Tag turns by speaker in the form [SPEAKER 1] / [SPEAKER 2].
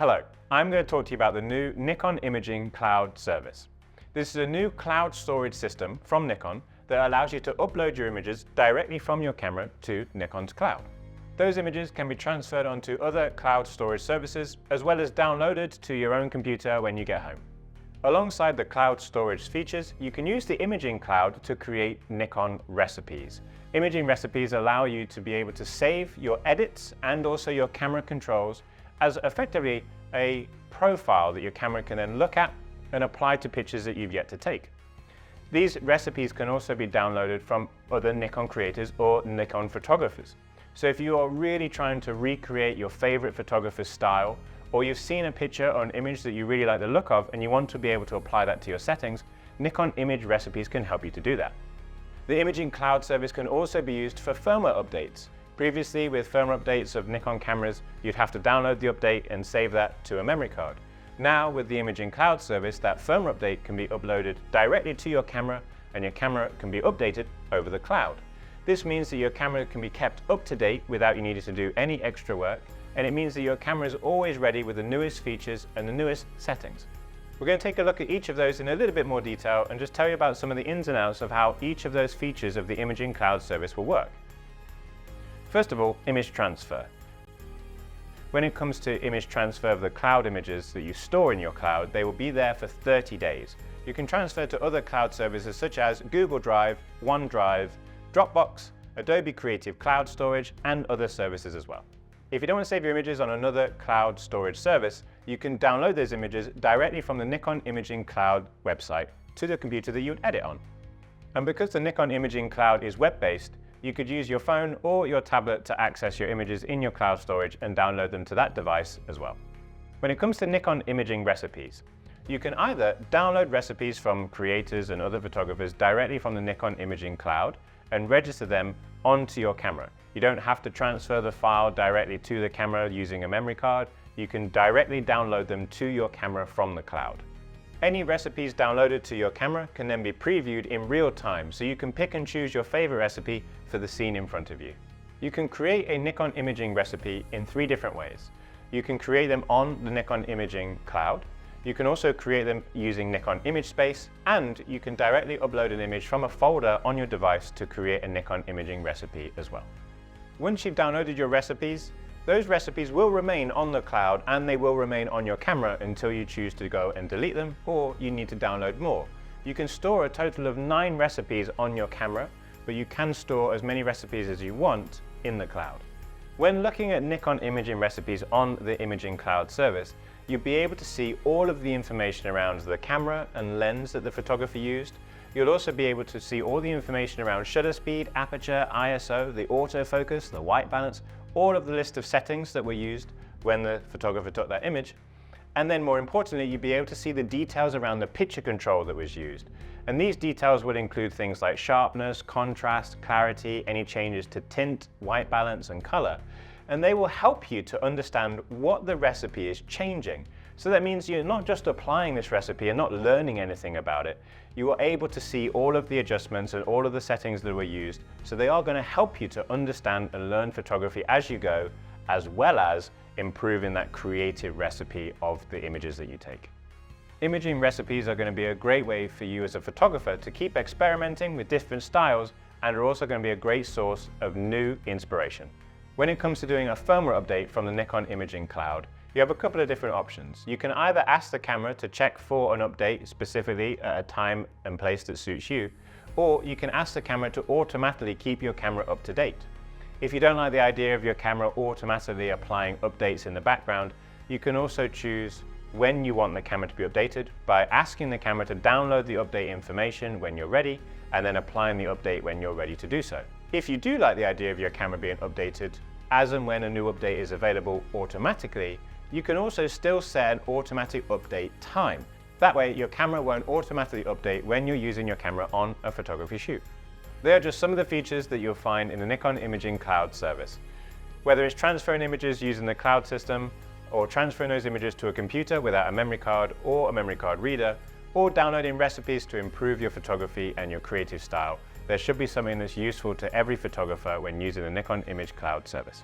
[SPEAKER 1] Hello, I'm going to talk to you about the new Nikon Imaging Cloud service. This is a new cloud storage system from Nikon that allows you to upload your images directly from your camera to Nikon's cloud. Those images can be transferred onto other cloud storage services as well as downloaded to your own computer when you get home. Alongside the cloud storage features, you can use the Imaging Cloud to create Nikon recipes. Imaging recipes allow you to be able to save your edits and also your camera controls as effectively a profile that your camera can then look at and apply to pictures that you've yet to take. These recipes can also be downloaded from other Nikon creators or Nikon photographers. So if you are really trying to recreate your favorite photographer's style, or you've seen a picture or an image that you really like the look of and you want to be able to apply that to your settings, Nikon Image Recipes can help you to do that. The Imaging Cloud service can also be used for firmware updates. Previously, with firmware updates of Nikon cameras, you'd have to download the update and save that to a memory card. Now, with the Imaging Cloud service, that firmware update can be uploaded directly to your camera and your camera can be updated over the cloud. This means that your camera can be kept up to date without you needing to do any extra work, and it means that your camera is always ready with the newest features and the newest settings. We're going to take a look at each of those in a little bit more detail and just tell you about some of the ins and outs of how each of those features of the Imaging Cloud service will work. First of all, image transfer. When it comes to image transfer of the cloud images that you store in your cloud, they will be there for 30 days. You can transfer to other cloud services such as Google Drive, OneDrive, Dropbox, Adobe Creative Cloud Storage, and other services as well. If you don't want to save your images on another cloud storage service, you can download those images directly from the Nikon Imaging Cloud website to the computer that you would edit on. And because the Nikon Imaging Cloud is web-based, you could use your phone or your tablet to access your images in your cloud storage and download them to that device as well. When it comes to Nikon Imaging Recipes, you can either download recipes from creators and other photographers directly from the Nikon Imaging Cloud and register them onto your camera. You don't have to transfer the file directly to the camera using a memory card. You can directly download them to your camera from the cloud. Any recipes downloaded to your camera can then be previewed in real time, so you can pick and choose your favorite recipe for the scene in front of you. You can create a Nikon Imaging recipe in 3 different ways. You can create them on the Nikon Imaging Cloud. You can also create them using Nikon Image Space, and you can directly upload an image from a folder on your device to create a Nikon Imaging recipe as well. Once you've downloaded your recipes, those recipes will remain on the cloud and they will remain on your camera until you choose to go and delete them or you need to download more. You can store a total of 9 recipes on your camera, but you can store as many recipes as you want in the cloud. When looking at Nikon Imaging Recipes on the Imaging Cloud service, you'll be able to see all of the information around the camera and lens that the photographer used. You'll also be able to see all the information around shutter speed, aperture, ISO, the autofocus, the white balance, all of the list of settings that were used when the photographer took that image. And then more importantly, you'll be able to see the details around the picture control that was used. And these details would include things like sharpness, contrast, clarity, any changes to tint, white balance, and color. And they will help you to understand what the recipe is changing. So that means you're not just applying this recipe and not learning anything about it. You are able to see all of the adjustments and all of the settings that were used. So they are going to help you to understand and learn photography as you go, as well as improving that creative recipe of the images that you take. Imaging recipes are going to be a great way for you as a photographer to keep experimenting with different styles, and are also going to be a great source of new inspiration. When it comes to doing a firmware update from the Nikon Imaging Cloud, you have a couple of different options. You can either ask the camera to check for an update specifically at a time and place that suits you, or you can ask the camera to automatically keep your camera up to date. If you don't like the idea of your camera automatically applying updates in the background, you can also choose when you want the camera to be updated by asking the camera to download the update information when you're ready and then applying the update when you're ready to do so. If you do like the idea of your camera being updated as and when a new update is available automatically, you can also still set an automatic update time. That way your camera won't automatically update when you're using your camera on a photography shoot. They are just some of the features that you'll find in the Nikon Imaging Cloud service. Whether it's transferring images using the cloud system, or transferring those images to a computer without a memory card or a memory card reader, or downloading recipes to improve your photography and your creative style, there should be something that's useful to every photographer when using the Nikon Image Cloud service.